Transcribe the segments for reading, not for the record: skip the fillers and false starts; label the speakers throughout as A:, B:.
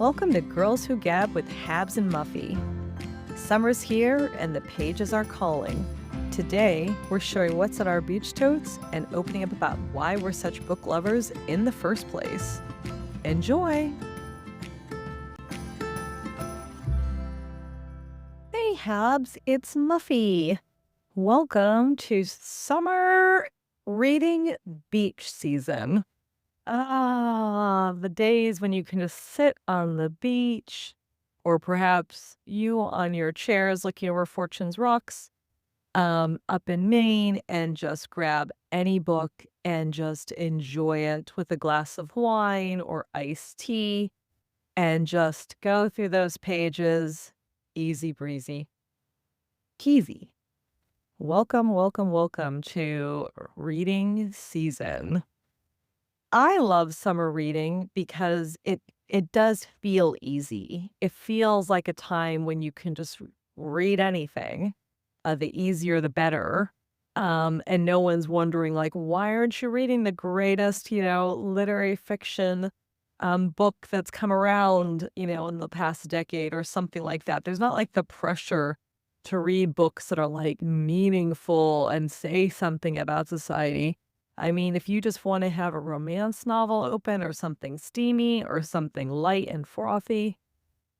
A: Welcome to Girls Who Gab with Habs and Muffy. Summer's here and the pages are calling. Today, we're sharing what's on our beach totes and opening up about why we're such book lovers in the first place. Enjoy! Hey Habs, it's Muffy. Welcome to summer reading beach season. The days when you can just sit on the beach, or perhaps you on your chairs looking over Fortune's Rocks, up in Maine, and just grab any book and just enjoy it with a glass of wine or iced tea and just go through those pages, easy breezy. Keezy. Welcome to reading season. I love summer reading because it does feel easy. It feels like a time when you can just read anything. The easier, the better. And no one's wondering, like, why aren't you reading the greatest, literary fiction book that's come around, in the past decade or something like that. There's not like the pressure to read books that are like meaningful and say something about society. I mean, if you just want to have a romance novel open or something steamy or something light and frothy,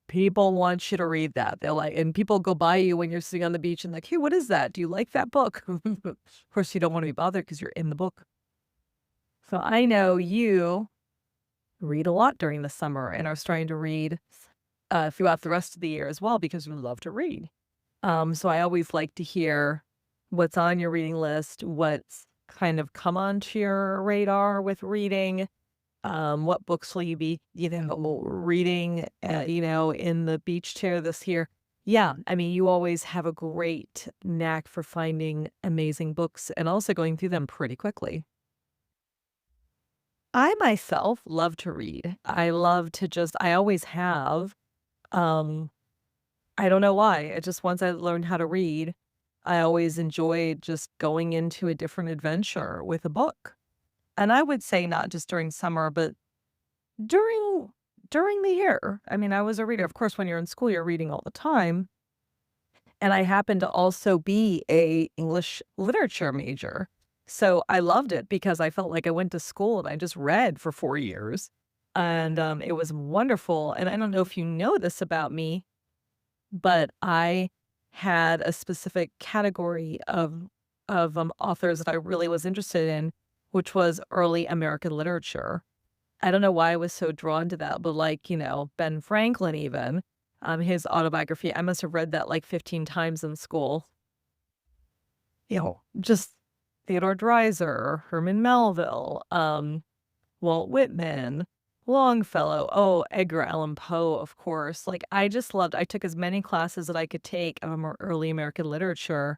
A: people want you to read that. They're like, and people go by you when you're sitting on the beach and like, hey, what is that? Do you like that book? Of course, you don't want to be bothered because you're in the book. So I know you read a lot during the summer and are starting to read throughout the rest of the year as well because you love to read. So I always like to hear what's on your reading list, what's kind of come onto your radar with reading. What books will you be, reading, in the beach chair this year? Yeah, I mean, you always have a great knack for finding amazing books and also going through them pretty quickly. I myself love to read. I always have. Um, I don't know why. It just once I learned how to read, I always enjoyed just going into a different adventure with a book. And I would say not just during summer, but during during the year. I mean, I was a reader. Of course, when you're in school, you're reading all the time. And I happened to also be a English literature major. So I loved it because I felt like I went to school and I just read for 4 years. And it was wonderful. And I don't know if you know this about me, but I had a specific category of authors that I really was interested in, which was early American literature. I don't know why I was so drawn to that, but like, Ben Franklin even, his autobiography, I must have read that like 15 times in school. Just Theodore Dreiser, Herman Melville, Walt Whitman, Longfellow, oh, Edgar Allan Poe, of course. Like, I took as many classes that I could take of early American literature,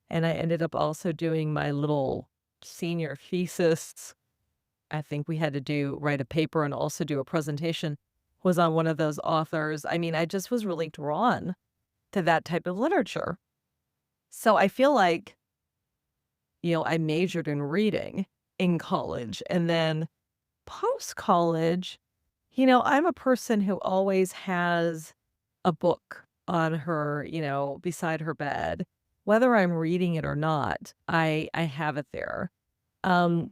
A: and I ended up also doing my little senior thesis. I think we had to write a paper and also do a presentation, was on one of those authors. I mean, I just was really drawn to that type of literature. So I feel like, I majored in reading in college, and then post-college, I'm a person who always has a book on her, beside her bed. Whether I'm reading it or not, I have it there. Um,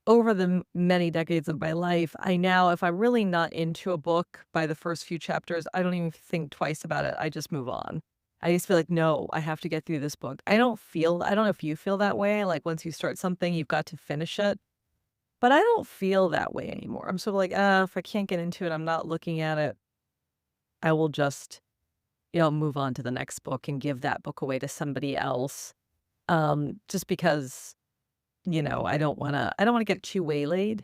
A: Over the many decades of my life, I now, if I'm really not into a book by the first few chapters, I don't even think twice about it. I just move on. I just feel like, no, I have to get through this book. I don't know if you feel that way. Like once you start something, you've got to finish it. But I don't feel that way anymore. I'm sort of like, if I can't get into it, I'm not looking at it. I will just, move on to the next book and give that book away to somebody else. Just because, I don't want to get too waylaid,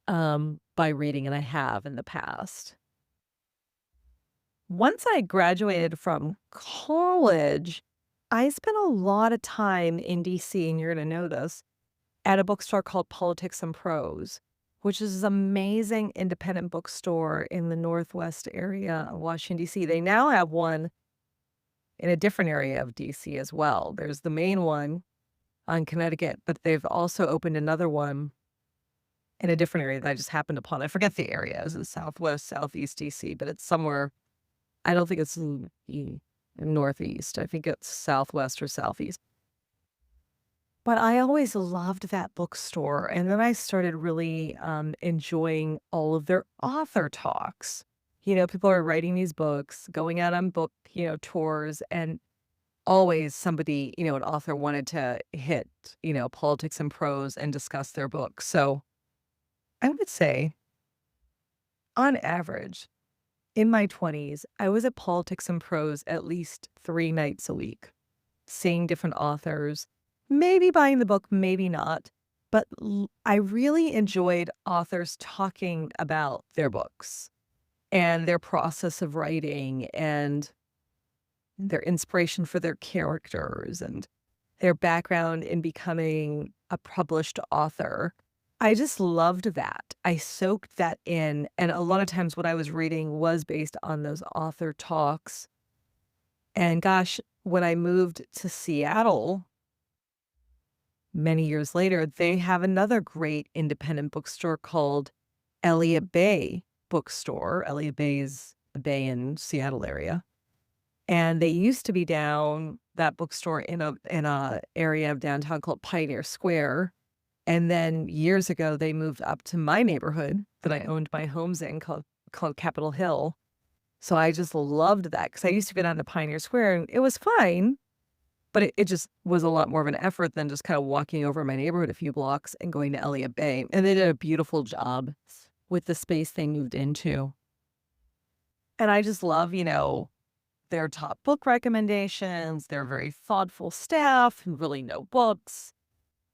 A: by reading, and I have in the past. Once I graduated from college, I spent a lot of time in DC, and you're going to know this, at a bookstore called Politics and Prose, which is this amazing independent bookstore in the Northwest area of Washington, D.C. They now have one in a different area of DC as well. There's the main one on Connecticut, but they've also opened another one in a different area that I just happened upon. I forget the area. Is it Southwest, Southeast DC? But it's somewhere. I don't think it's in Northeast. I think it's Southwest or Southeast. But I always loved that bookstore, and then I started really, enjoying all of their author talks. People are writing these books, going out on book, tours, and always somebody, an author wanted to hit, politics and prose and discuss their book. So I would say, on average, in my 20s, I was at Politics and Prose at least 3 nights a week, seeing different authors, maybe buying the book, maybe not. But I really enjoyed authors talking about their books and their process of writing and their inspiration for their characters and their background in becoming a published author. I just loved that. I soaked that in, and a lot of times what I was reading was based on those author talks. And gosh, when I moved to Seattle many years later, they have another great independent bookstore called Elliott Bay Bookstore. Elliott Bay is a bay in Seattle area. And they used to be down that bookstore in a area of downtown called Pioneer Square. And then years ago, they moved up to my neighborhood that I owned my homes in called Capitol Hill. So I just loved that because I used to go down to Pioneer Square and it was fine, but it just was a lot more of an effort than just kind of walking over my neighborhood a few blocks and going to Elliott Bay. And they did a beautiful job with the space they moved into. And I just love, their top book recommendations. They're very thoughtful staff who really know books.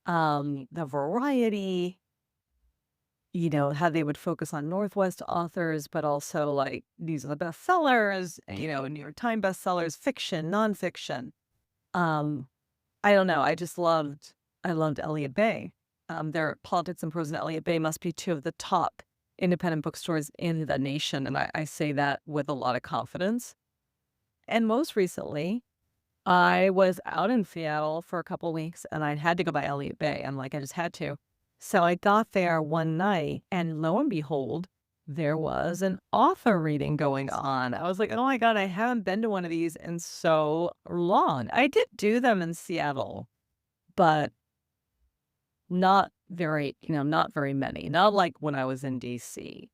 A: The variety, how they would focus on Northwest authors, but also like these are the bestsellers, New York Times bestsellers, fiction, nonfiction. Um, I don't know. I loved Elliott Bay. Their Politics and Prose and Elliott Bay must be two of the top independent bookstores in the nation. And I say that with a lot of confidence. And most recently, I was out in Seattle for a couple weeks and I had to go by Elliott Bay. I'm like, I just had to. So I got there one night and lo and behold, there was an author reading going on. I was like, oh my God, I haven't been to one of these in so long. I did do them in Seattle, but not very many. Not like when I was in DC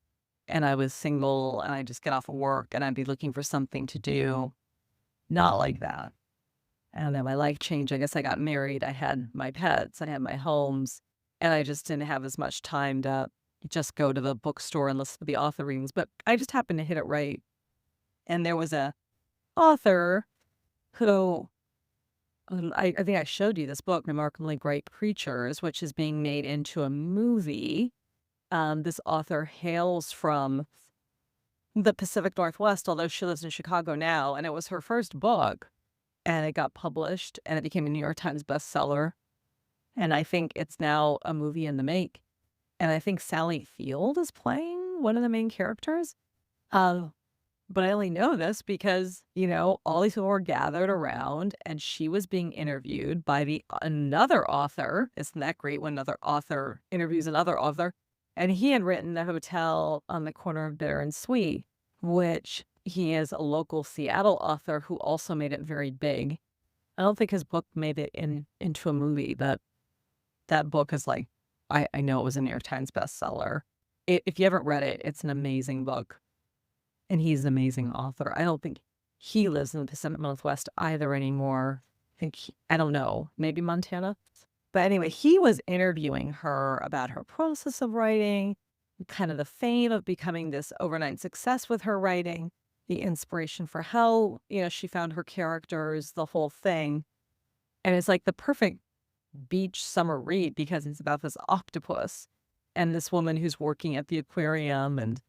A: and I was single and I just get off of work and I'd be looking for something to do. Not like that. I don't know, my life changed. I guess I got married. I had my pets. I had my homes. And I just didn't have as much time to just go to the bookstore and listen to the author readings. But I just happened to hit it right. And there was a author who I think I showed you this book, Remarkably Great Creatures, which is being made into a movie. This author hails from the Pacific Northwest, although she lives in Chicago now. And it was her first book. And it got published and it became a New York Times bestseller. And I think it's now a movie in the make. And I think Sally Field is playing one of the main characters. But I only know this because, all these people were gathered around and she was being interviewed by another author. Isn't that great when another author interviews another author? And he had written The Hotel on the Corner of Bitter and Sweet, which he is a local Seattle author who also made it very big. I don't think his book made it into a movie, but that book is like, I know it was a New York Times bestseller. If you haven't read it, it's an amazing book. And he's an amazing author. I don't think he lives in the Pacific Northwest either anymore. I don't know, maybe Montana. But anyway, he was interviewing her about her process of writing, kind of the fame of becoming this overnight success with her writing, the inspiration for how, she found her characters, the whole thing. And it's like the perfect beach summer read because it's about this octopus and this woman who's working at the aquarium and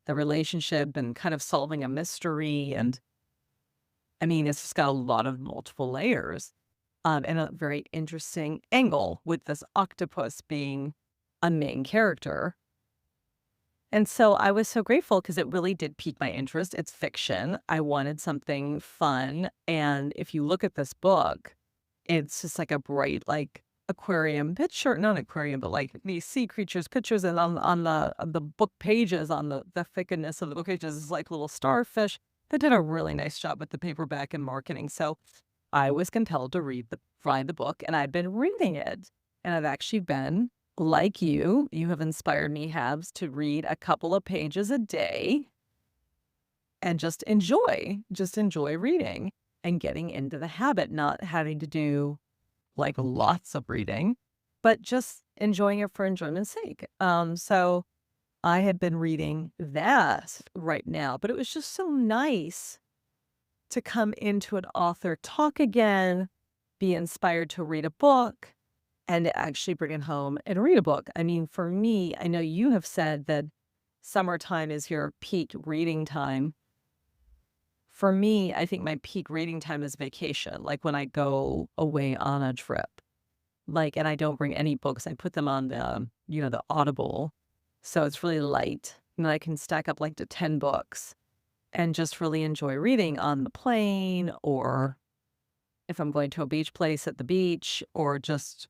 A: the relationship and kind of solving a mystery. And I mean, it's just got a lot of multiple layers and a very interesting angle with this octopus being a main character. And so I was so grateful because it really did pique my interest. It's fiction. I wanted something fun. And if you look at this book, it's just like a bright, like aquarium picture, not aquarium, but like these sea creatures pictures, and on the book pages, on the thickness of the book pages is like little starfish. They did a really nice job with the paperback and marketing. So I was compelled to find the book, and I've been reading it. And I've actually been, like you have inspired me, Habs, to read a couple of pages a day and just enjoy reading and getting into the habit, not having to do like lots of reading, but just enjoying it for enjoyment's sake. So I had been reading that right now, but it was just so nice to come into an author talk again, be inspired to read a book, and to actually bring it home and read a book. I mean, for me, I know you have said that summertime is your peak reading time. For me, I think my peak reading time is vacation, like when I go away on a trip. Like, and I don't bring any books. I put them on the Audible. So it's really light. And I can stack up like to 10 books and just really enjoy reading on the plane, or if I'm going to a beach place at the beach, or just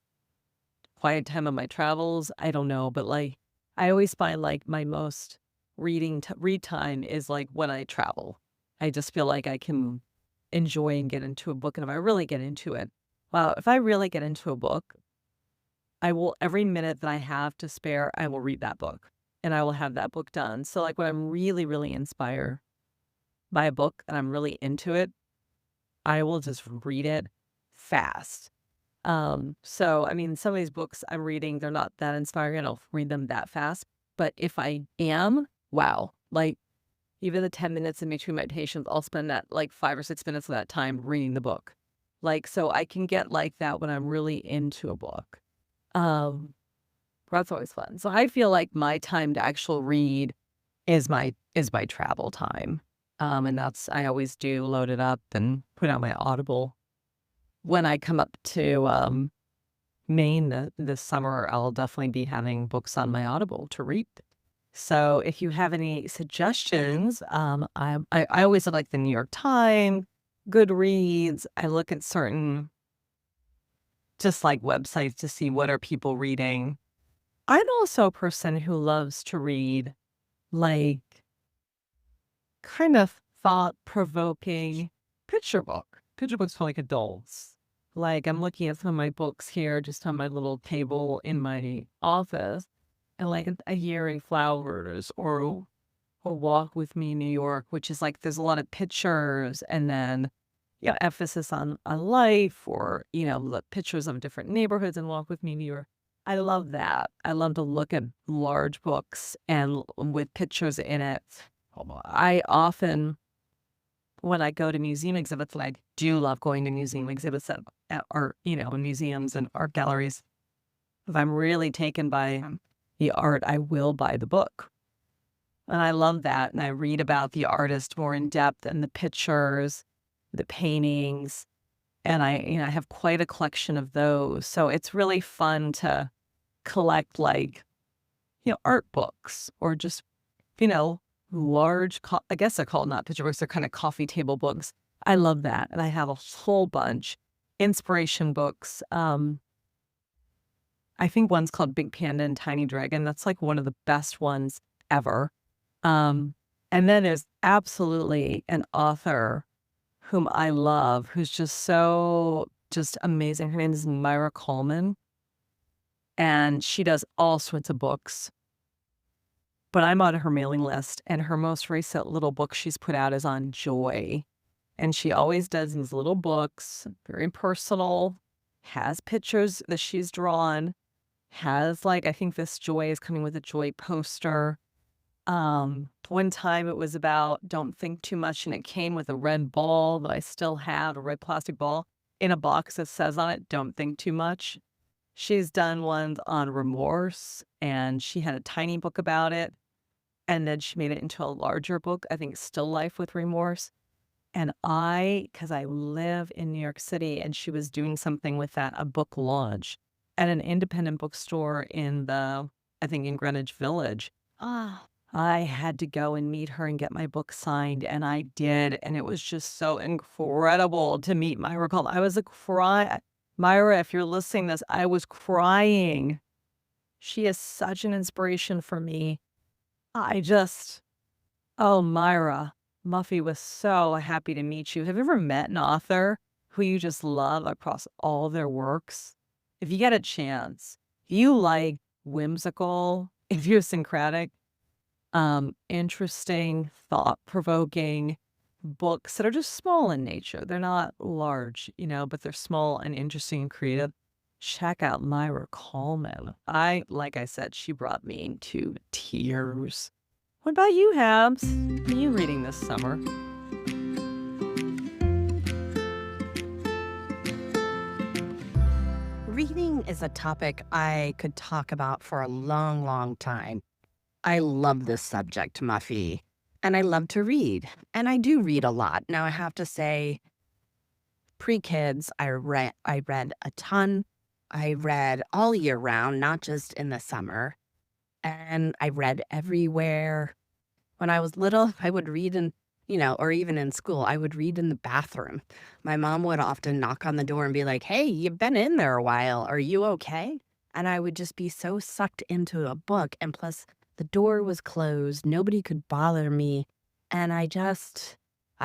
A: quiet time on my travels. I don't know, but like I always find like my most read time is like when I travel. I just feel like I can enjoy and get into a book, and if I really get into it, wow, if I really get into a book, I will, every minute that I have to spare, I will read that book and I will have that book done. So like when I'm really, really inspired by a book and I'm really into it, I will just read it fast. So I mean, some of these books I'm reading, they're not that inspiring. I don't read them that fast. But if I am, wow, like even the 10 minutes in between meditations, I'll spend that like 5 or 6 minutes of that time reading the book. Like, so I can get like that when I'm really into a book. Um, that's always fun. So I feel like my time to actual read is my travel time. And that's, I always do load it up and put out my Audible. When I come up to Maine this summer, I'll definitely be having books on my Audible to read. So if you have any suggestions, I always like the New York Times, Goodreads. I look at certain just like websites to see what are people reading. I'm also a person who loves to read like kind of thought-provoking picture books for like adults. Like I'm looking at some of my books here just on my little table in my office, and like a year in flowers, or walk with me New York, which is like there's a lot of pictures, and then emphasis on life, or the pictures of different neighborhoods, and walk with me New York. I love that. I love to look at large books and with pictures in it. I often, when I go to museum exhibits, like do love going to museum exhibits at art, museums and art galleries. If I'm really taken by the art, I will buy the book. And I love that. And I read about the artist more in depth, and the pictures, the paintings. And I have quite a collection of those. So it's really fun to collect like, art books, or just, large, I guess they're called not picture books, they're kind of coffee table books. I love that. And I have a whole bunch. Inspiration books. I think one's called Big Panda and Tiny Dragon. That's like one of the best ones ever. And then there's absolutely an author whom I love, who's just amazing. Her name is Myra Coleman, and she does all sorts of books. But I'm on her mailing list, and her most recent little book she's put out is on joy. And she always does these little books, very personal, has pictures that she's drawn, has like, I think this joy is coming with a joy poster. One time it was about don't think too much, and it came with a red ball that I still have, a red plastic ball in a box that says on it, don't think too much. She's done ones on remorse, and she had a tiny book about it. And then she made it into a larger book, I think Still Life with Remorse. And because I live in New York City, and she was doing something with that, a book launch at an independent bookstore I think in Greenwich Village. Ah, I had to go and meet her and get my book signed, and I did. And it was just so incredible to meet Myra Coleman. I was a cry. Myra, if you're listening to this, I was crying. She is such an inspiration for me. I just Oh, Myra, Muffy was so happy to meet you. Have you ever met an author who you just love across all their works? If you get a chance, you like whimsical, idiosyncratic, interesting, thought-provoking books that are just small in nature. They're not large, but they're small and interesting and creative. Check out Myra Coleman. Like I said, she brought me to tears. What about you, Habs? What are you reading this summer?
B: Reading is a topic I could talk about for a long, long time. I love this subject, Muffy, and I love to read. And I do read a lot. Now, I have to say, pre-kids, I read a ton. I read all year round, not just in the summer. And I read everywhere. When I was little, I would read or even in school, I would read in the bathroom. My mom would often knock on the door and be like, "Hey, you've been in there a while. Are you okay?" And I would just be so sucked into a book. And plus, the door was closed. Nobody could bother me. And I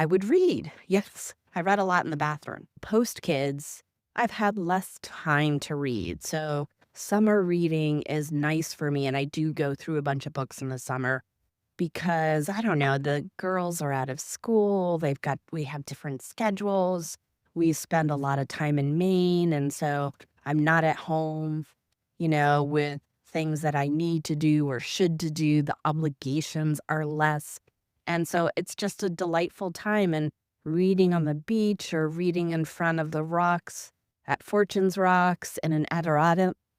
B: would read. Yes, I read a lot in the bathroom. Post kids, I've had less time to read. So summer reading is nice for me. And I do go through a bunch of books in the summer because I don't know, the girls are out of school. We have different schedules. We spend a lot of time in Maine. And so I'm not at home, with things that I need to do or should to do. The obligations are less. And so it's just a delightful time. And reading on the beach or reading in front of the rocks at Fortune's Rocks in an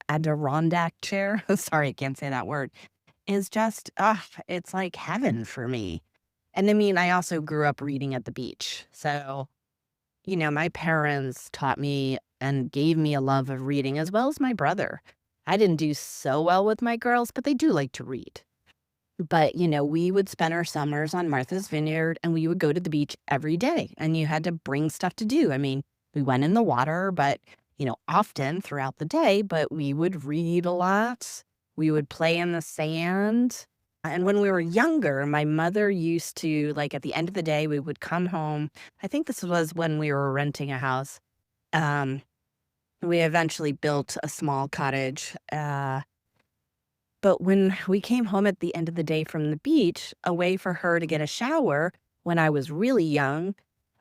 B: Adirondack chair. Sorry, I can't say that word is just, it's like heaven for me. And I mean, I also grew up reading at the beach. So, my parents taught me and gave me a love of reading as well as my brother. I didn't do so well with my girls, but they do like to read. But, we would spend our summers on Martha's Vineyard and we would go to the beach every day and you had to bring stuff to do. I mean, we went in the water, but, often throughout the day, but we would read a lot. We would play in the sand. And when we were younger, my mother used to, like, at the end of the day, we would come home. I think this was when we were renting a house. Um, we eventually built a small cottage. But when we came home at the end of the day from the beach, a way for her to get a shower when I was really young,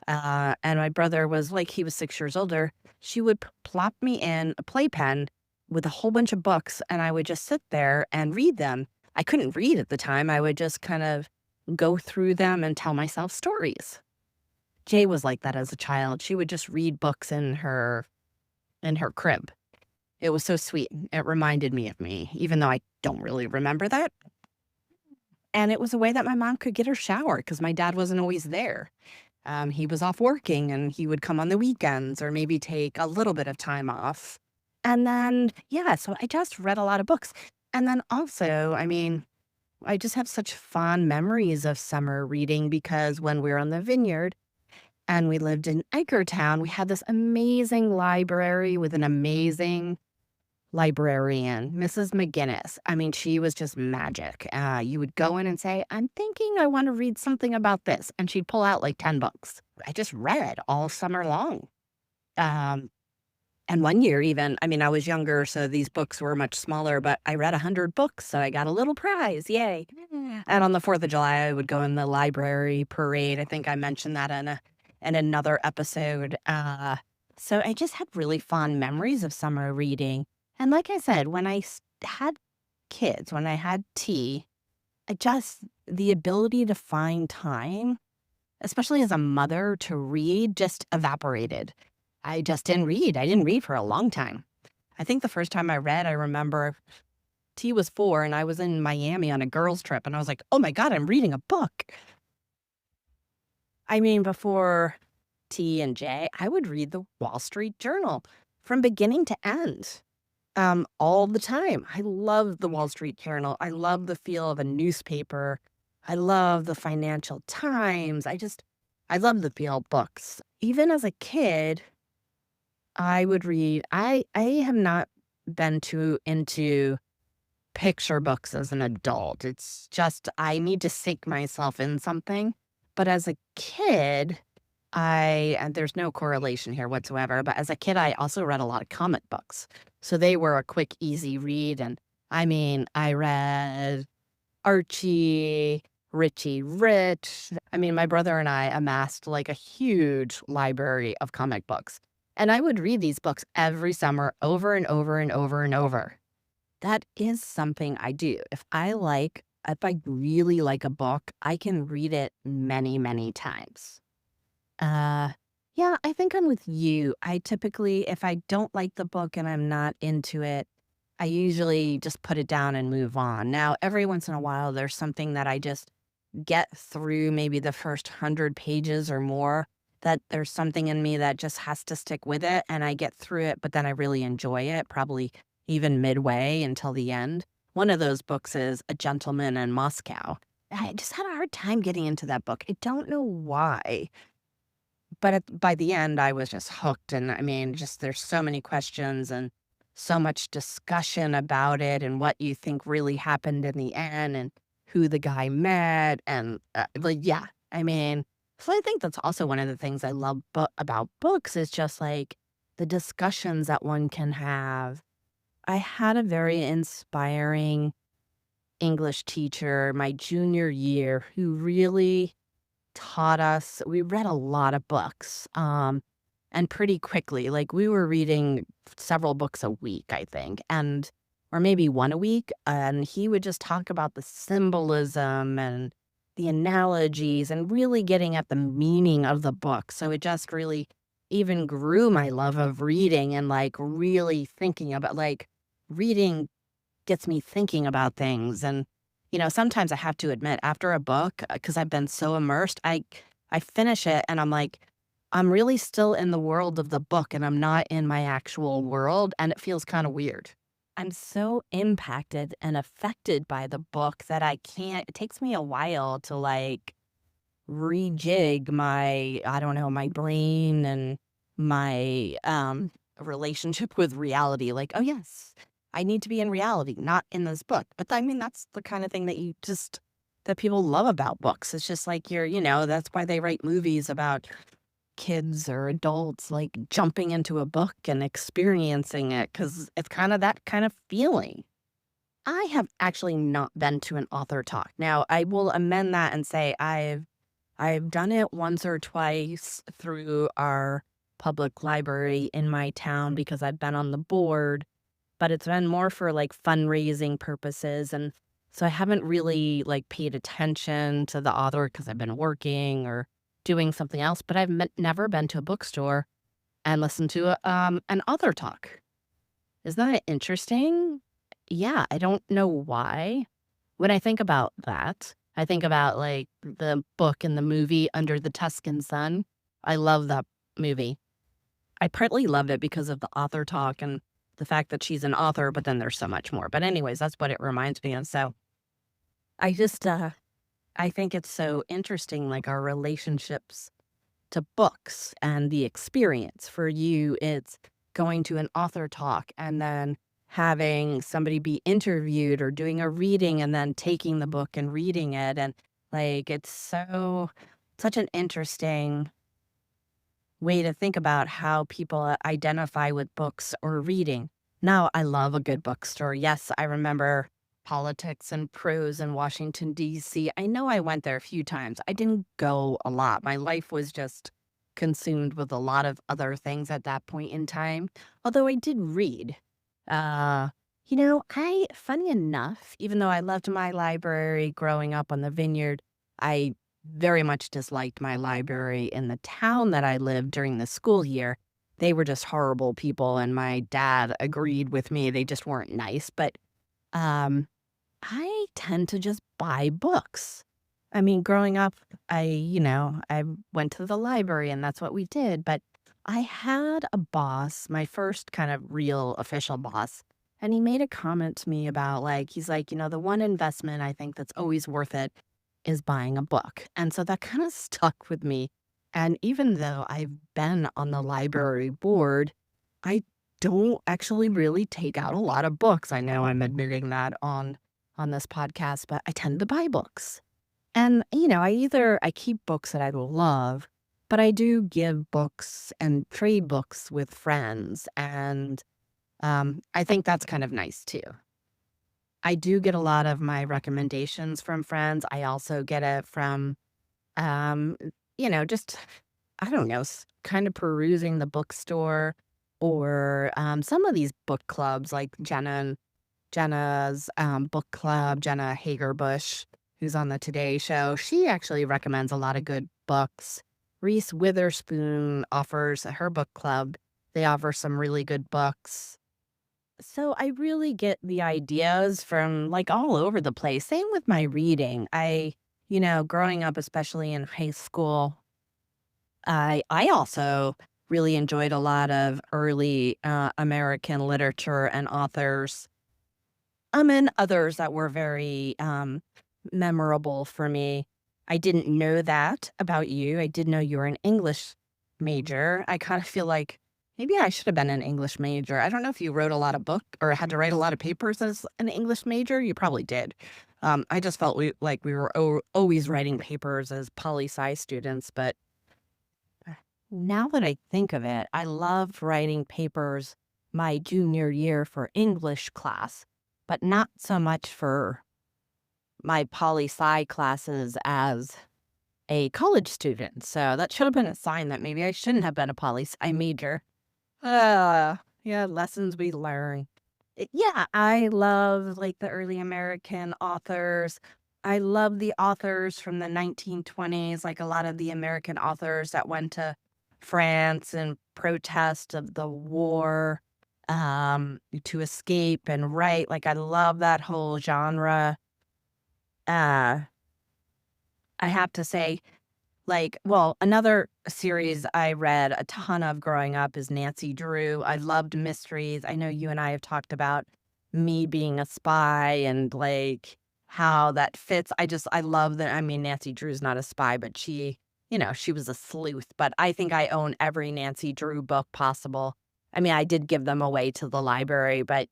B: and my brother was like, he was 6 years older, she would plop me in a playpen with a whole bunch of books, and I would just sit there and read them. I couldn't read at the time. I would just kind of go through them and tell myself stories. Jay was like that as a child. She would just read books in her crib. It was so sweet. It reminded me of me, even though I don't really remember that. And it was a way that my mom could get her shower because my dad wasn't always there. He was off working and he would come on the weekends or maybe take a little bit of time off. And then, yeah, so I just read a lot of books. And then also, I mean, I just have such fond memories of summer reading because when we were on the vineyard and we lived in Edgartown, we had this amazing library with an amazing librarian, Mrs. McGinnis. I mean, she was just magic. You would go in and say, "I'm thinking I want to read something about this." And she'd pull out like 10 books. I just read all summer long. Um, and one year even, I mean, I was younger, so these books were much smaller, but I read 100 books, so I got a little prize. Yay. Yeah. And on the 4th of July, I would go in the library parade. I think I mentioned that in another episode. So I just had really fond memories of summer reading. And like I said, when had kids, when I had tea, the ability to find time, especially as a mother, to read just evaporated. I just didn't read. I didn't read for a long time. I think the first time I read, I remember T was 4 and I was in Miami on a girls' trip and I was like, oh my God, I'm reading a book. I mean, before T and J, I would read the Wall Street Journal from beginning to end. All the time. I love the Wall Street Journal. I love the feel of a newspaper. I love the Financial Times. I love the feel of books. Even as a kid, I would read I have not been too into picture books as an adult. It's just I need to sink myself in something. But as a kid, I and there's no correlation here whatsoever, but as a kid, I also read a lot of comic books. So they were a quick, easy read. And I mean, I read Archie, Richie Rich. I mean, my brother and I amassed like a huge library of comic books. And I would read these books every summer over and over and over and over. That is something I do. If I really like a book, I can read it many, many times. Uh, yeah, I think I'm with you. I typically, if I don't like the book and I'm not into it, I usually just put it down and move on. Now, every once in a while, there's something that I just get through maybe the first 100 pages or more, that there's something in me that just has to stick with it and I get through it, but then I really enjoy it, probably even midway until the end. One of those books is A Gentleman in Moscow. I just had a hard time getting into that book. I don't know why. But by the end, I was just hooked, and I mean, just there's so many questions and so much discussion about it and what you think really happened in the end and who the guy met and, like, yeah, I mean, so I think that's also one of the things I love about books is just, like, the discussions that one can have. I had a very inspiring English teacher my junior year who really taught us we read a lot of books, and pretty quickly, like, we were reading several books a week, I think, and or maybe 1 a week, and he would just talk about the symbolism and the analogies and really getting at the meaning of the book, so it just really even grew my love of reading and, like, really thinking about like, reading gets me thinking about things and, sometimes I have to admit after a book, because 'cause I've been so immersed, I finish it and I'm like, I'm really still in the world of the book and I'm not in my actual world, and it feels kinda weird. I'm so impacted and affected by the book that I can't it takes me a while to, like, rejig my I don't know, my brain and my, relationship with reality, like, "Oh, yes, I need to be in reality, not in this book." But, I mean, that's the kinda thing that people love about books. It's just like that's why they write movies about kids or adults, like, jumping into a book and experiencing it because it's kinda that kind of feeling. I have actually not been to an author talk. Now, I will amend that and say I've done it once or twice through our public library in my town because I've been on the board, but it's been more for, like, fundraising purposes, and so I haven't really, like, paid attention to the author because 'cause I've been working or doing something else, but I've never been to a bookstore and listened to an author talk. Isn't that interesting? Yeah, I don't know why. When I think about that, I think about, like, the book and the movie Under the Tuscan Sun. I love that movie. I partly love it because of the author talk and the fact that she's an author, but then there's so much more. But anyways, that's what it reminds me of. So I just, I think it's so interesting, like, our relationships to books and the experience. For you, it's going to an author talk and then having somebody be interviewed or doing a reading and then taking the book and reading it. And like, it's such an interesting way to think about how people identify with books or reading. Now, I love a good bookstore. Yes, I remember Politics and Prose in Washington, D.C. I know I went there a few times. I didn't go a lot. My life was just consumed with a lot of other things at that point in time, although I did read. Uh, funny enough, even though I loved my library growing up on the vineyard, I very much disliked my library in the town that I lived during the school year. They were just horrible people, and my dad agreed with me. They just weren't nice. But um, I tend to just buy books. I mean, growing up, I went to the library and that's what we did. But I had a boss, my first kind of real official boss, and he made a comment to me about like, he's like, the one investment I think that's always worth it is buying a book. And so that kind of stuck with me. And even though I've been on the library board, I don't actually really take out a lot of books. I know I'm admitting that on this podcast, but I tend to buy books. And, I keep books that I love, but I do give books and trade books with friends. And I think that's kind of nice too. I do get a lot of my recommendations from friends. I also get it from, um, just, I don't know, kind of perusing the bookstore or some of these book clubs like Jenna's book club, Jenna Hagerbush, who's on the Today Show. She actually recommends a lot of good books. Reese Witherspoon offers her book club. They offer some really good books. So I really get the ideas from like all over the place. Same with my reading. Growing up, especially in high school, I also really enjoyed a lot of early American literature and authors. And others that were very memorable for me. I didn't know that about you. I did know you were an English major. I kind of feel like maybe I should have been an English major. I don't know if you wrote a lot of book or had to write a lot of papers as an English major. You probably did. I just felt like we were always writing papers as poli-sci students. But now that I think of it, I loved writing papers my junior year for English class, but not so much for my poli-sci classes as a college student. So that should have been a sign that maybe I shouldn't have been a poli-sci major. Yeah, lessons we learn. Yeah, I love like the early American authors. I love the authors from the 1920s, like a lot of the American authors that went to France in protest of the war, to escape and write. Like I love that whole genre. Uh, I have to say, another series I read a ton of growing up is Nancy Drew. I loved mysteries. I know you and I have talked about me being a spy and like how that fits. I love that. I mean, Nancy Drew's not a spy, but she was a sleuth. But I think I own every Nancy Drew book possible. I mean, I did give them away to the library, but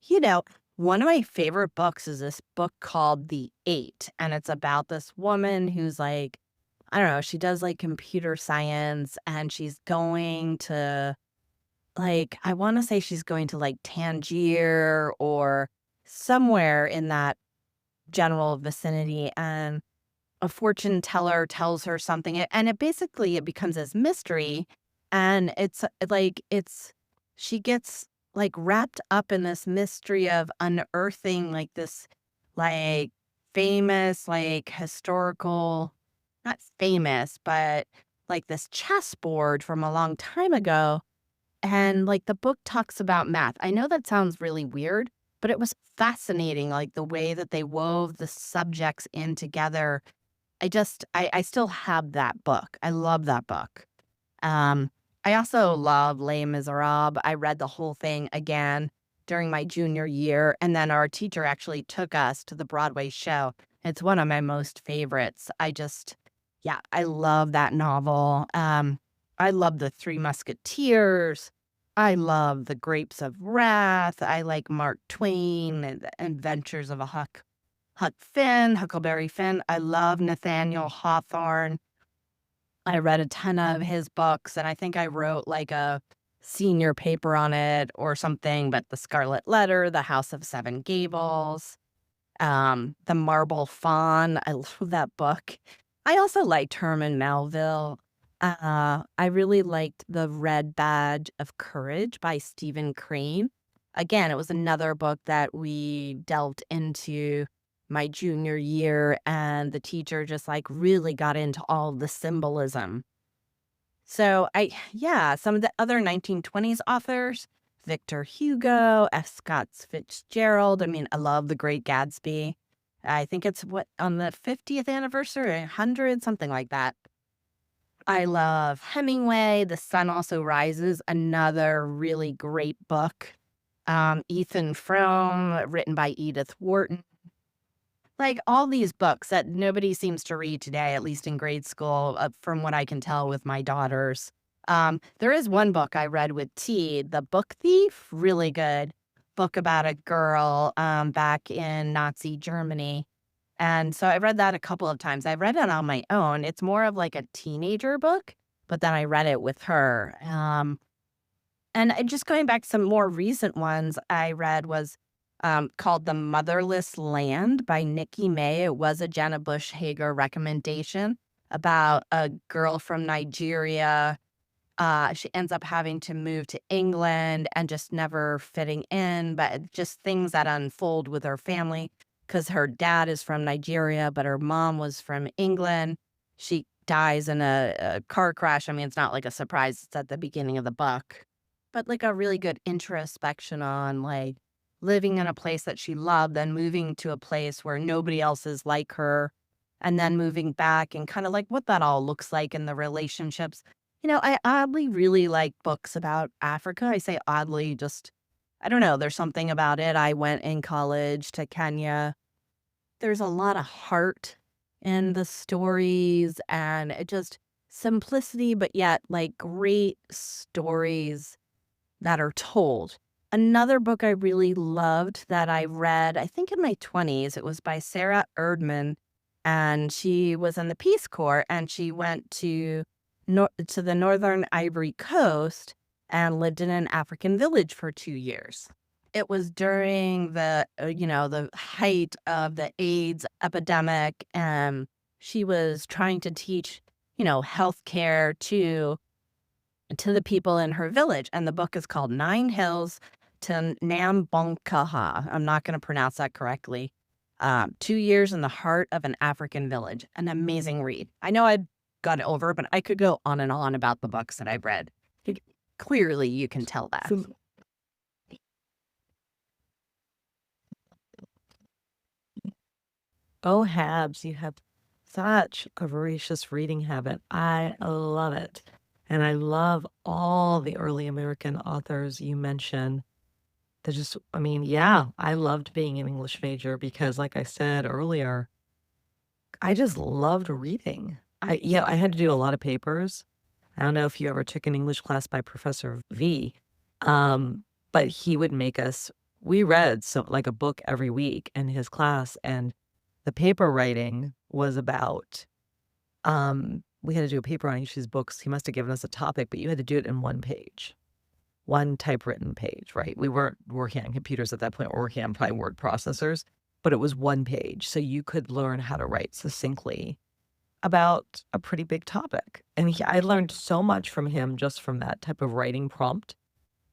B: you know, one of my favorite books is this book called The Eight, and it's about this woman who's like, I don't know, she does like computer science and she's going to I want to say she's going to like Tangier or somewhere in that general vicinity. And a fortune teller tells her something and it becomes this mystery and she gets like wrapped up in this mystery of unearthing like this like famous like historical, not famous, but like this chessboard from a long time ago. And like the book talks about math. I know that sounds really weird, but it was fascinating, like the way that they wove the subjects in together. I still have that book. I love that book. Um, I also love Les Miserables. I read the whole thing again during my junior year, and then our teacher actually took us to the Broadway show. It's one of my most favorites. Yeah, I love that novel. I love The Three Musketeers. I love The Grapes of Wrath. I like Mark Twain and The Adventures of a Huckleberry Finn. I love Nathaniel Hawthorne. I read a ton of his books, and I think I wrote like a senior paper on it or something, but The Scarlet Letter, The House of Seven Gables, The Marble Fawn. I love that book. I also liked Herman Melville. I really liked The Red Badge of Courage by Stephen Crane. Again, it was another book that we delved into my junior year, and the teacher just like really got into all the symbolism. So yeah, some of the other 1920s authors, Victor Hugo, F. Scott Fitzgerald. I mean, I love The Great Gatsby. I think it's on the 50th anniversary, 100, something like that. I love Hemingway. The Sun Also Rises, another really great book. Ethan Frome, written by Edith Wharton. Like all these books that nobody seems to read today, at least in grade school, from what I can tell with my daughters. There is one book I read with T, The Book Thief, really good book about a girl, back in Nazi Germany. And so I read that a couple of times. I read it on my own. It's more of like a teenager book, but then I read it with her. Just going back, some more recent ones I read was called The Motherless Land by Nikki May. It was a Jenna Bush Hager recommendation about a girl from Nigeria. She ends up having to move to England and just never fitting in, but just things that unfold with her family because her dad is from Nigeria, but her mom was from England. She dies in a car crash. I mean, it's not like a surprise. It's at the beginning of the book, but like a really good introspection on like living in a place that she loved, then moving to a place where nobody else is like her, and then moving back and kind of like what that all looks like in the relationships. I oddly really like books about Africa. I say oddly, just, I don't know, there's something about it. I went in college to Kenya. There's a lot of heart in the stories and it just simplicity, but yet like great stories that are told. Another book I really loved that I read, I think in my 20s, it was by Sarah Erdman, and she was in the Peace Corps, and she went to the Northern Ivory Coast and lived in an African village for 2 years. It was during the height of the AIDS epidemic, and she was trying to teach, healthcare to the people in her village, and the book is called Nine Hills to Nambonkaha. I'm not gonna pronounce that correctly. 2 years in the heart of an African village. An amazing read. I know I got it over, but I could go on and on about the books that I've read. Like, clearly, you can tell that.
A: So, oh, Habs, you have such a voracious reading habit. I love it. And I love all the early American authors you mentioned. They're just, I mean, yeah, I loved being an English major because, like I said earlier, I just loved reading. I had to do a lot of papers. I don't know if you ever took an English class by Professor V, but he would make us, we read so like a book every week in his class, and the paper writing was about, we had to do a paper on each of these books. He must have given us a topic, but you had to do it in one page, one typewritten page, right? We weren't working on computers at that point, we were working on probably word processors, but it was one page. So you could learn how to write succinctly about a pretty big topic. And I learned so much from him just from that type of writing prompt.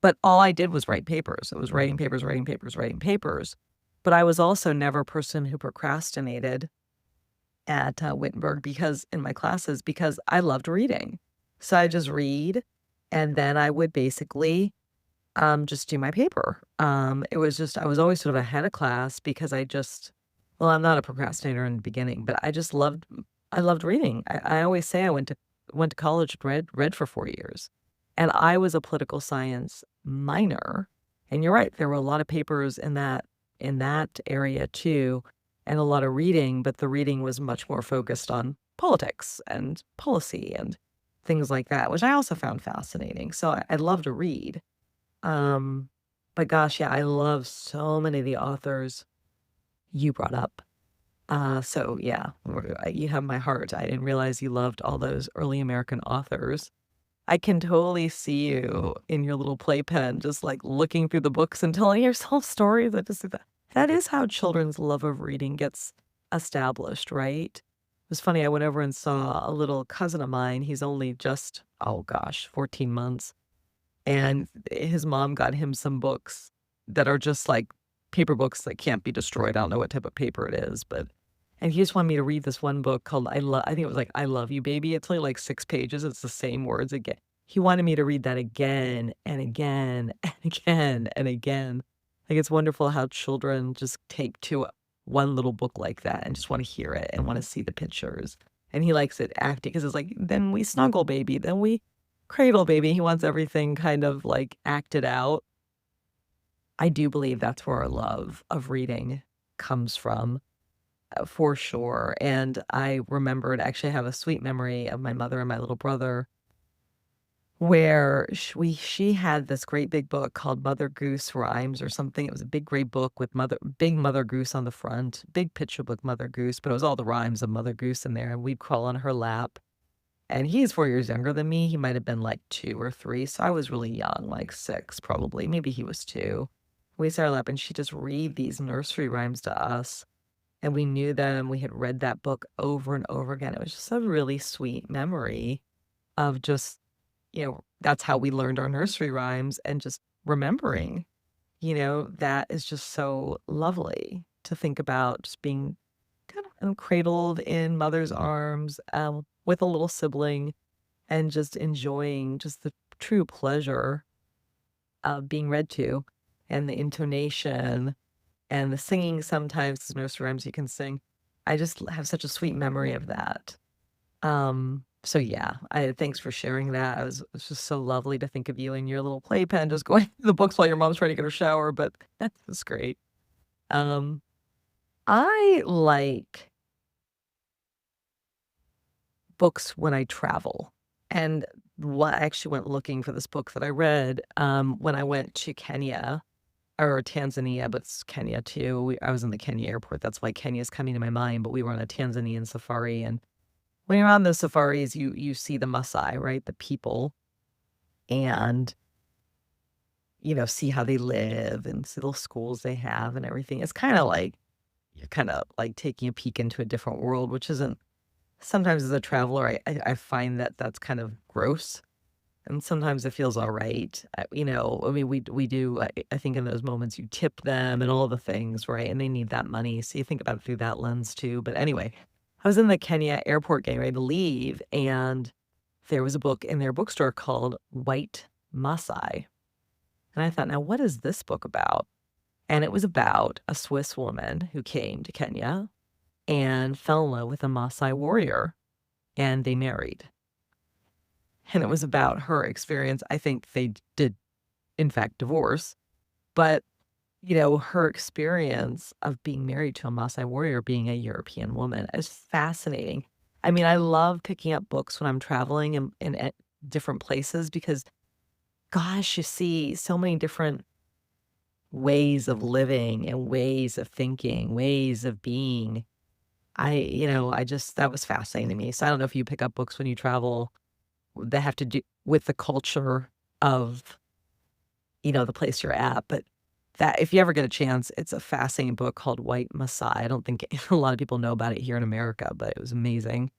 A: But all I did was write papers. It was writing papers, writing papers, writing papers. But I was also never a person who procrastinated at Wittenberg because in my classes, because I loved reading. So I just read, and then I would basically just do my paper. It was just, I was always sort of ahead of class because well, I'm not a procrastinator in the beginning, but I loved reading. I always say I went to college, read for 4 years, and I was a political science minor. And you're right, there were a lot of papers in that area too, and a lot of reading, but the reading was much more focused on politics and policy and things like that, which I also found fascinating. So I love to read. Um, but gosh, yeah, I love so many of the authors you brought up. So yeah, you have my heart. I didn't realize you loved all those early American authors. I can totally see you in your little playpen, just like looking through the books and telling yourself stories. That is how children's love of reading gets established, right? It was funny. I went over and saw a little cousin of mine. He's only just, oh gosh, 14 months. And his mom got him some books that are just like paper books that can't be destroyed. I don't know what type of paper it is, but and he just wanted me to read this one book called I think it was like I Love You, Baby. It's only like 6 pages. It's the same words again. He wanted me to read that again and again and again and again. Like, it's wonderful how children just take to one little book like that and just wanna hear it and wanna see the pictures. And he likes it acting because it's like, "Then we snuggle, baby. Then we cradle, baby." He wants everything kind of, like, acted out. I do believe that's where our love of reading comes from, for sure, and I remembered actually, I have a sweet memory of my mother and my little brother where she had this great big book called Mother Goose Rhymes or something. It was a big gray book with big Mother Goose on the front, big picture book Mother Goose, but it was all the rhymes of Mother Goose in there, and we'd crawl on her lap. And he's 4 years younger than me. He might have been like 2 or 3, so I was really young, like 6 probably. Maybe he was 2. We sat on her lap, and she'd just read these nursery rhymes to us, and we knew them. We had read that book over and over again. It was just a really sweet memory of just, that's how we learned our nursery rhymes and just remembering, that is just so lovely to think about just being kind of cradled in mother's arms, with a little sibling and just enjoying just the true pleasure of being read to and the intonation and the singing sometimes, 'cause nursery rhymes you can sing. I just have such a sweet memory of that. So yeah, thanks for sharing that. It's just so lovely to think of you and your little playpen just going through the books while your mom's trying to get her shower, but that's great. Um, I like books when I travel. And what I actually went looking for this book that I read, when I went to Kenya or Tanzania, but it's Kenya too. I was in the Kenya airport. That's why Kenya is coming to my mind. But we were on a Tanzanian safari, and when you're on those safaris, you see the Maasai, right? The people, and see how they live and see the schools they have and everything. It's kind of like you're kind of like taking a peek into a different world, which isn't. Sometimes as a traveler, I find that that's kind of gross, and sometimes it feels alright. I mean, we do I think in those moments, you tip them and all the things, right? And they need that money, so you think about it through that lens too. But anyway, I was in the Kenya airport getting ready to leave, and there was a book in their bookstore called White Maasai, and I thought, "Now what is this book about?" And it was about a Swiss woman who came to Kenya and fell in love with a Maasai warrior, and they married. And it was about her experience. I think they did, in fact, divorce, but, her experience of being married to a Maasai warrior, being a European woman, is fascinating. I mean, I love picking up books when I'm traveling in at different places because, gosh, you see so many different ways of living and ways of thinking, ways of being. I just that was fascinating to me. So I don't know if you pick up books when you travel that have to do with the culture of, the place you're at, but that if you ever get a chance, it's a fascinating book called White Messiah. I don't think a lot of people know about it here in America, but it was amazing.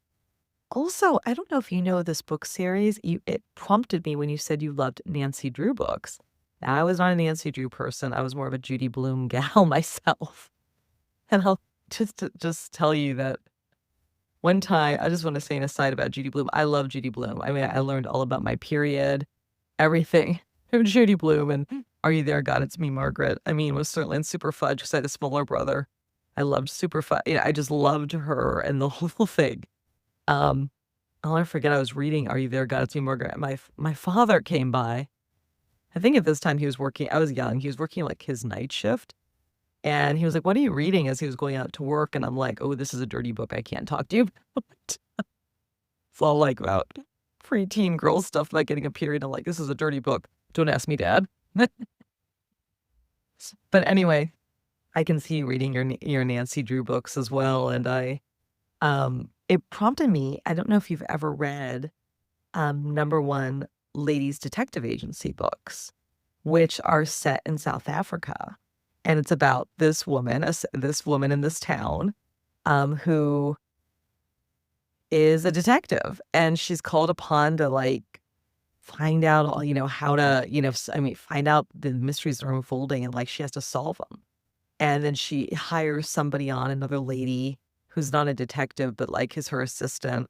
A: Also, I don't know if you know this book series. It prompted me when you said you loved Nancy Drew books. Now, I was not a Nancy Drew person. I was more of a Judy Blume gal myself. And I'll just tell you that one time, I just want to say an aside about Judy Blume. I love Judy Blume. I mean, I learned all about my period, everything from Judy Blume, and Are You There, God? It's Me, Margaret. I mean, was certainly in Super Fudge because I had a smaller brother. I loved Super Fudge. I just loved her and the whole thing. Um, I'll never forget. I was reading Are You There, God? It's Me, Margaret. My father came by. I think at this time he was working. I was young. He was working like his night shift. And he was like, "What are you reading?" As he was going out to work, and I'm like, "Oh, this is a dirty book I can't talk to you about." It's all, like, about preteen girl stuff about getting a period. I'm like, "This is a dirty book. Don't ask me, dad." But anyway, I can see you reading your Nancy Drew books as well, and it prompted me. I don't know if you've ever read, number 1 ladies detective agency books, which are set in South Africa. And it's about this woman in this town, who is a detective, and she's called upon to, like, find out all how to, find out the mysteries that are unfolding, and, like, she has to solve them. And then she hires somebody on, another lady who's not a detective, but, like, is her assistant.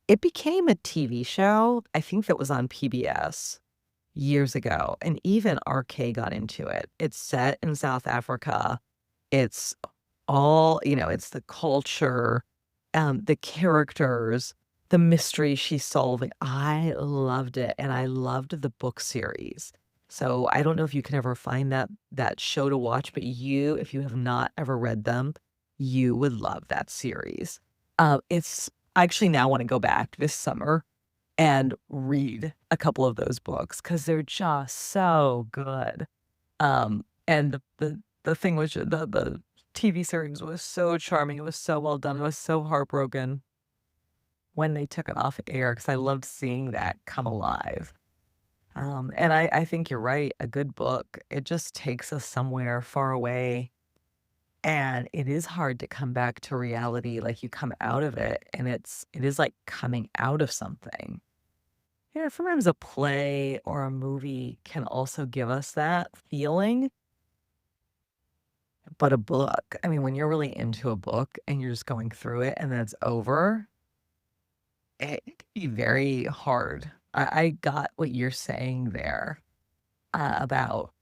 A: It became a TV show, I think that was on PBS years ago, and even RK got into it. It's set in South Africa. It's all it's the culture, the characters, the mystery she's solving. I loved it, and I loved the book series. So, I don't know if you can ever find that show to watch, but if you have not ever read them, you would love that series. It's I actually now wanna go back this summer and read a couple of those books because they're just so good. And the thing was the TV series was so charming. It was so well done. I was so heartbroken when they took it off air because I loved seeing that come alive. And I think you're right. A good book, it just takes us somewhere far away, and it is hard to come back to reality. Like you come out of it, and it is like coming out of something. Yeah, sometimes a play or a movie can also give us that feeling, but a book, I mean, when you're really into a book and you're just going through it and then it's over, it can be very hard. I got what you're saying there, about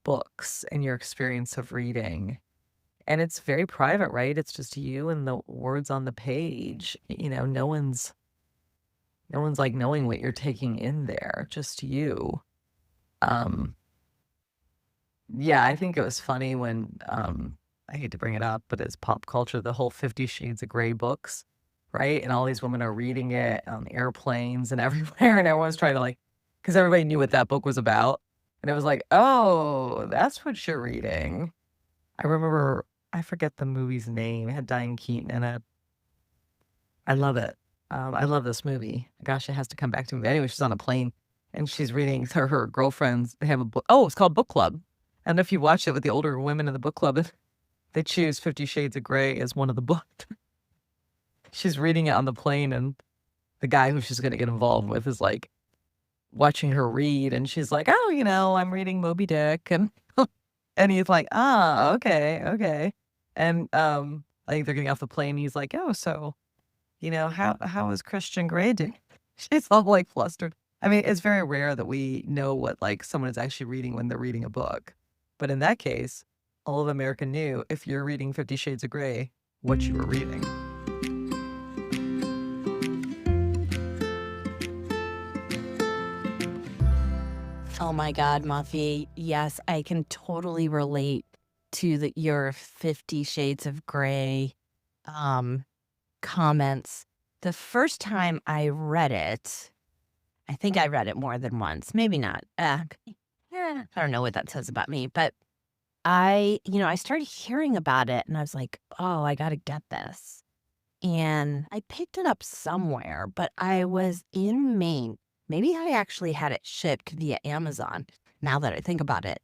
A: books and your experience of reading. And it's very private, right? It's just you and the words on the page. No one's like knowing what you're taking in there, just you. Um, yeah, I think it was funny when I hate to bring it up, but it's pop culture, the whole 50 Shades of Grey books, right? And all these women are reading it on airplanes and everywhere, and everyone's trying to like, because everybody knew what that book was about. And it was like, oh, that's what you're reading. I remember, I forget the movie's name. It had Diane Keaton in it. I love it. I love this movie. Gosh, it has to come back to me. But anyway, she's on a plane and she's reading to her girlfriends. They have a book. Oh, it's called Book Club. And if you watch it with the older women in the book club, they choose 50 Shades of Grey as one of the books. She's reading it on the plane, and the guy who she's going to get involved with is like watching her read. And she's like, oh, I'm reading Moby Dick. And he's like, ah, okay, okay. And I think they're getting off the plane. He's like, oh, so how is Christian Grey doing? She's all like flustered. I mean, it's very rare that we know what like someone is actually reading when they're reading a book. But in that case, all of America knew if you're reading 50 Shades of Grey, what you were reading.
B: Oh my God, Muffy. Yes, I can totally relate to your 50 Shades of Grey um, comments. The first time I read it, I think I read it more than once, maybe not. I don't know what that says about me, but I started hearing about it and I was like, oh, I got to get this. And I picked it up somewhere, but I was in Maine. Maybe I actually had it shipped via Amazon, now that I think about it.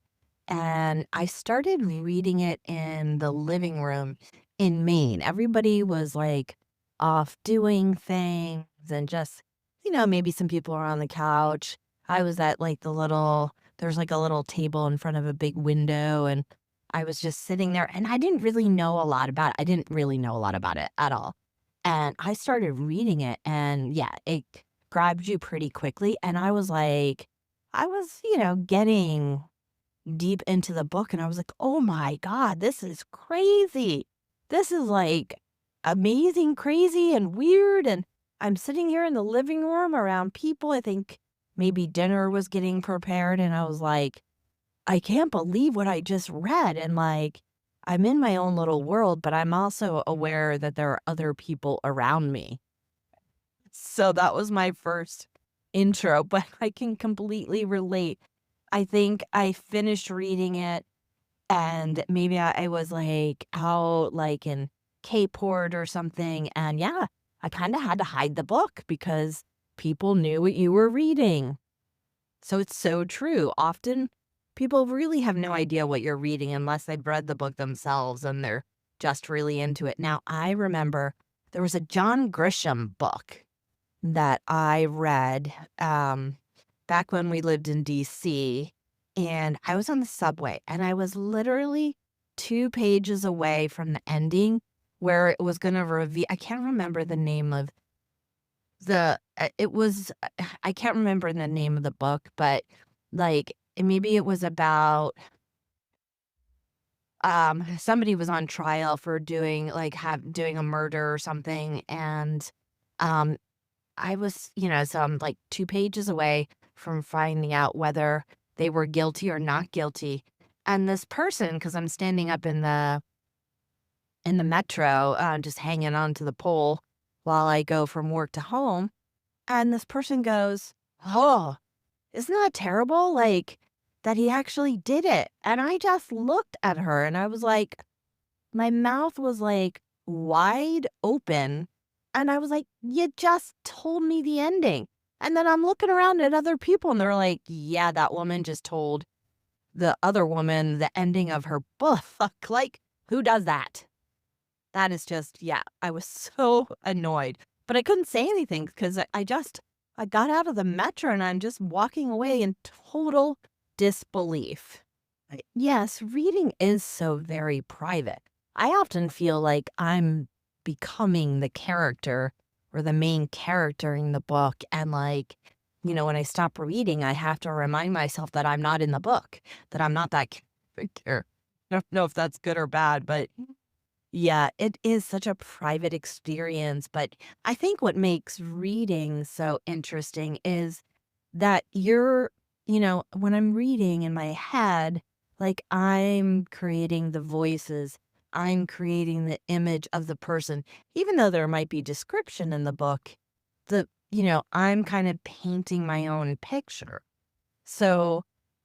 B: And I started reading it in the living room in Maine. Everybody was like off doing things and just, maybe some people are on the couch. I was at like there's like a little table in front of a big window, and I was just sitting there and I didn't really know a lot about it. I didn't really know a lot about it at all. And I started reading it, and yeah, it grabbed you pretty quickly. And I was like, getting deep into the book, and I was like, oh my God, this is crazy. This is like amazing, crazy, and weird. And I'm sitting here in the living room around people. I think maybe dinner was getting prepared, and I was like, I can't believe what I just read. And like, I'm in my own little world, but I'm also aware that there are other people around me. So that was my first intro, but I can completely relate. I think I finished reading it and maybe I was like out like in Cape Port or something. And yeah, I kind of had to hide the book because people knew what you were reading. So it's so true. Often people really have no idea what you're reading unless they've read the book themselves and they're just really into it. Now, I remember there was a John Grisham book that I read back when we lived in DC, and I was on the subway, and I was literally 2 pages away from the ending where it was gonna reveal. I can't remember the name of it was I can't remember the name of the book, but, like, maybe it was about, somebody was on trial for doing, like, doing a murder or something, and, um, I was, so I'm like 2 pages away from finding out whether they were guilty or not guilty. And this person, because I'm standing up in the metro, just hanging on to the pole while I go from work to home, And this person goes, "Oh, isn't that terrible? Like, that he actually did it." And I just looked at her and I was like, my mouth was like wide open. And I was like, "You just told me the ending." And then I'm looking around at other people and they're like, "Yeah, that woman just told the other woman the ending of her book." Like, who does that? That is just, yeah, I was so annoyed, but I couldn't say anything because I got out of the metro and I'm just walking away in total disbelief. Yes, reading is so very private. I often feel like I'm becoming the character or the main character in the book. And like, when I stop reading, I have to remind myself that I'm not in the book, that I'm not that character. I don't know if that's good or bad, but yeah, it is such a private experience, but I think what makes reading so interesting is that when I'm reading in my head, like I'm creating the voices, I'm creating the image of the person, even though there might be description in the book, I'm kind of painting my own picture. So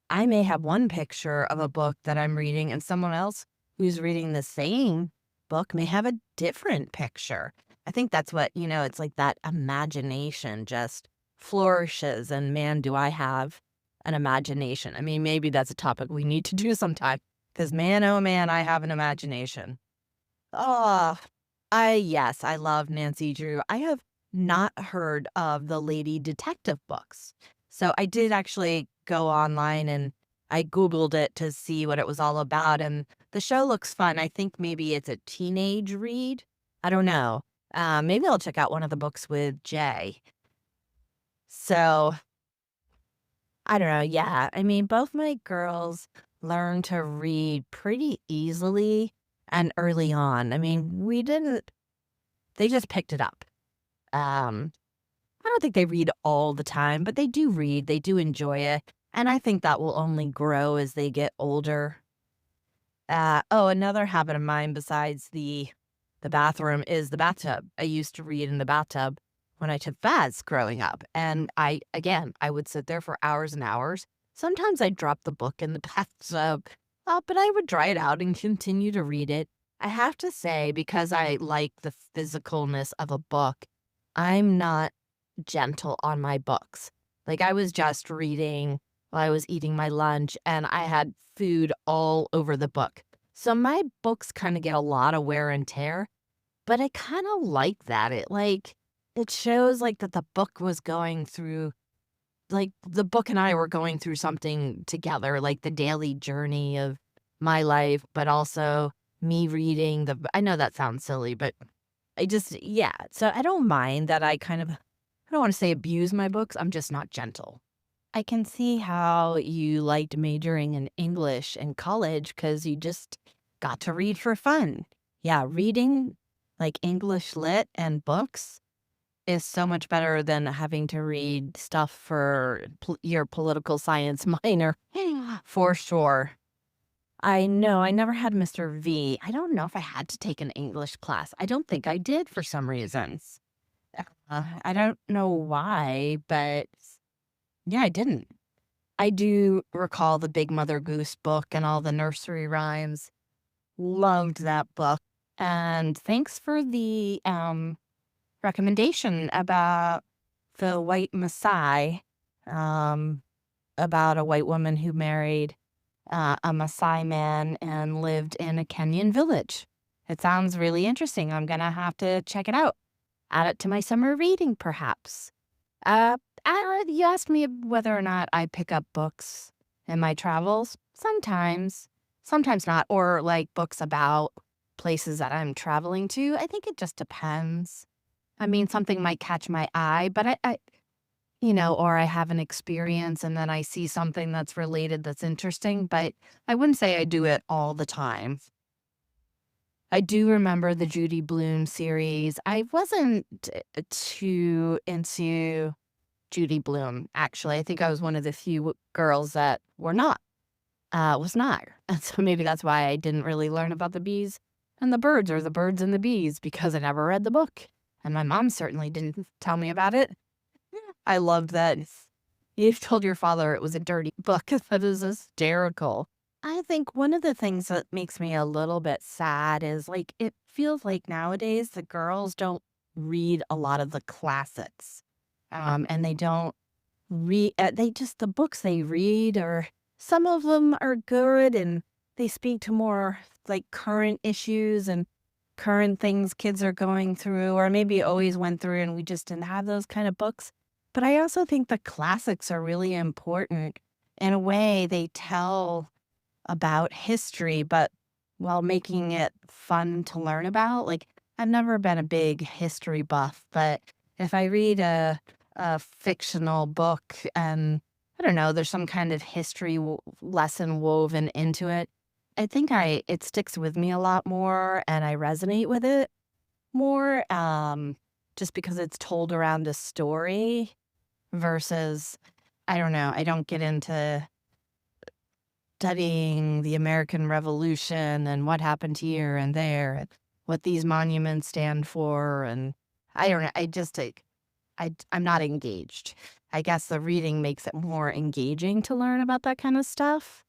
B: I may have one picture of a book that I'm reading, and someone else who's reading the same book may have a different picture. I think that's what, it's like that imagination just flourishes. And man, do I have an imagination. I mean, maybe that's a topic we need to do sometime because man, oh man, I have an imagination. Oh, yes, I love Nancy Drew. I have not heard of the lady detective books. So I did actually go online and I Googled it to see what it was all about. And the show looks fun. I think maybe it's a teenage read. I don't know. Maybe I'll check out one of the books with Jay. So I don't know. Yeah. I mean, both my girls learned to read pretty easily and early on. I mean, they just picked it up. Um, I don't think they read all the time, but they do read. They do enjoy it. And I think that will only grow as they get older. Another habit of mine besides the bathroom is the bathtub. I used to read in the bathtub when I took baths growing up. And I would sit there for hours and hours. Sometimes I'd drop the book in the bathtub, but I would dry it out and continue to read it. I have to say, because I like the physicalness of a book, I'm not gentle on my books. Like, I was just reading while I was eating my lunch, and I had food all over the book. So my books kinda get a lot of wear and tear, but I kinda like that. It shows, like, that the book was going through like, the book and I were going through something together, like the daily journey of my life, but also me reading I know that sounds silly, but I just yeah, so I don't mind that I don't wanna say abuse my books, I'm just not gentle. I can see how you liked majoring in English in college because you just got to read for fun. Yeah, reading, like, English lit and books is so much better than having to read stuff for your political science minor, for sure. I know, I never had Mr. V. I don't know if I had to take an English class. I don't think I did for some reasons. I don't know why, but yeah, I didn't. I do recall the Big Mother Goose book and all the nursery rhymes. Loved that book. And thanks for the recommendation about the White Maasai, um, about a white woman who married a Maasai man and lived in a Kenyan village. It sounds really interesting. I'm gonna have to check it out. Add it to my summer reading, perhaps. Uh, you asked me whether or not I pick up books in my travels. Sometimes, sometimes not, or like books about places that I'm traveling to. I think it just depends. I mean, something might catch my eye, but or I have an experience and then I see something that's related that's interesting, but I wouldn't say I do it all the time. I do remember the Judy Blume series. I wasn't too into Judy Blume, actually. I think I was one of the few girls that was not. And so maybe that's why I didn't really learn about the bees and the birds or the birds and the bees because I never read the book. And my mom certainly didn't tell me about it. I love that you've told your father it was a dirty book. That is hysterical. I think one of the things that makes me a little bit sad is like it feels like nowadays the girls don't read a lot of the classics. And they don't read, they just, the books they read are, some of them are good and they speak to more like current issues and current things kids are going through, or maybe always went through and we just didn't have those kind of books. But I also think the classics are really important. In a way, they tell about history, but while making it fun to learn about. Like, I've never been a big history buff, but if I read a fictional book and I don't know, there's some kind of history lesson woven into it, I think it sticks with me a lot more and I resonate with it more, just because it's told around a story versus, I don't know, I don't get into studying the American Revolution and what happened here and there and what these monuments stand for. And I don't know, I just like, I'm not engaged. I guess the reading makes it more engaging to learn about that kind of stuff.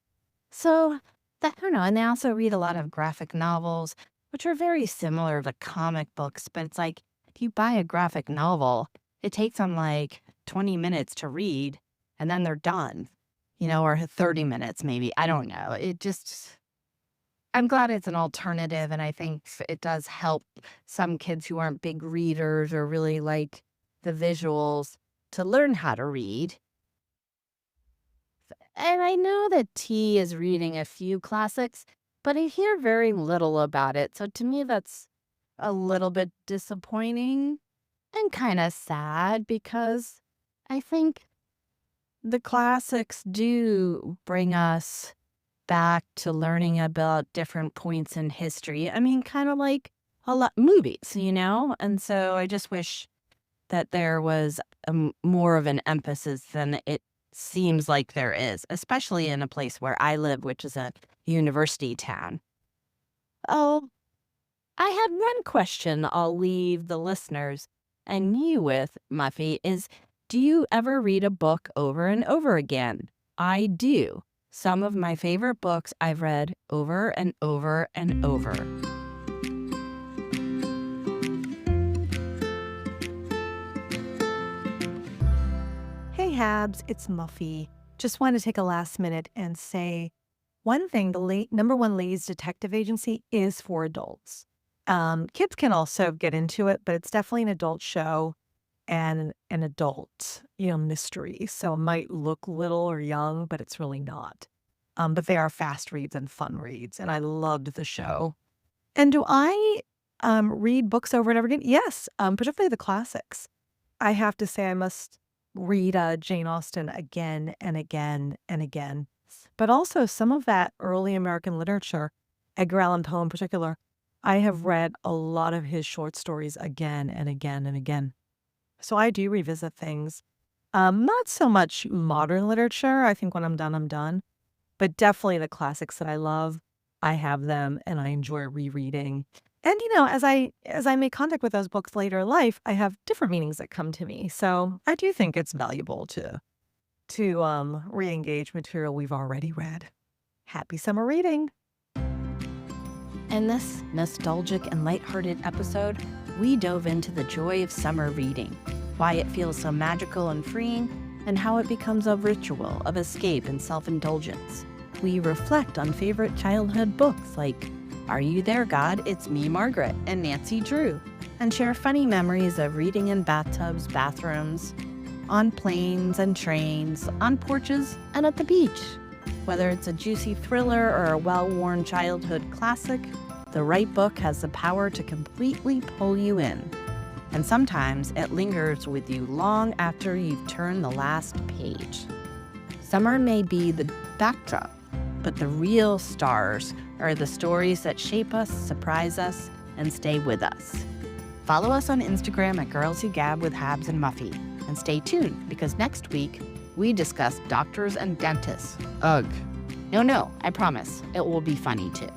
B: So, I don't know. And I also read a lot of graphic novels, which are very similar to comic books. But it's like, if you buy a graphic novel, it takes them like 20 minutes to read, and then they're done, or 30 minutes maybe. I don't know. I'm glad it's an alternative. And I think it does help some kids who aren't big readers or really like the visuals to learn how to read. And I know that T is reading a few classics, but I hear very little about it. So to me, that's a little bit disappointing and kind of sad because I think the classics do bring us back to learning about different points in history. I mean, kind of like a lot movies, And so I just wish that there was more of an emphasis than it seems like there is, especially in a place where I live, which is a university town. Oh, I had one question I'll leave the listeners and you with, Muffy, is do you ever read a book over and over again? I do. Some of my favorite books I've read over and over and over.
A: Hey Habs, it's Muffy. Just want to take a last minute and say one thing, the number one ladies detective agency is for adults. Kids can also get into it, but it's definitely an adult show and an adult, mystery. So it might look little or young, but it's really not. But they are fast reads and fun reads, and I loved the show. And do I read books over and over again? Yes, particularly the classics. I have to say I must read Jane Austen again and again and again. But also some of that early American literature, Edgar Allan Poe in particular, I have read a lot of his short stories again and again and again. So I do revisit things. Not so much modern literature. I think when I'm done, I'm done. But definitely the classics that I love, I have them and I enjoy rereading. And, as I make contact with those books later in life, I have different meanings that come to me. So I do think it's valuable to re-engage material we've already read. Happy summer reading.
B: In this nostalgic and lighthearted episode, we dove into the joy of summer reading, why it feels so magical and freeing, and how it becomes a ritual of escape and self-indulgence. We reflect on favorite childhood books like Are You There, God? It's Me, Margaret, and Nancy Drew, and share funny memories of reading in bathtubs, bathrooms, on planes and trains, on porches, and at the beach. Whether it's a juicy thriller or a well-worn childhood classic, the right book has the power to completely pull you in. And sometimes it lingers with you long after you've turned the last page. Summer may be the backdrop, but the real stars are the stories that shape us, surprise us, and stay with us. Follow us on Instagram at Girls Who Gab with Habs and Muffy. And stay tuned, because next week, we discuss doctors and dentists. Ugh. No, I promise. It will be funny too.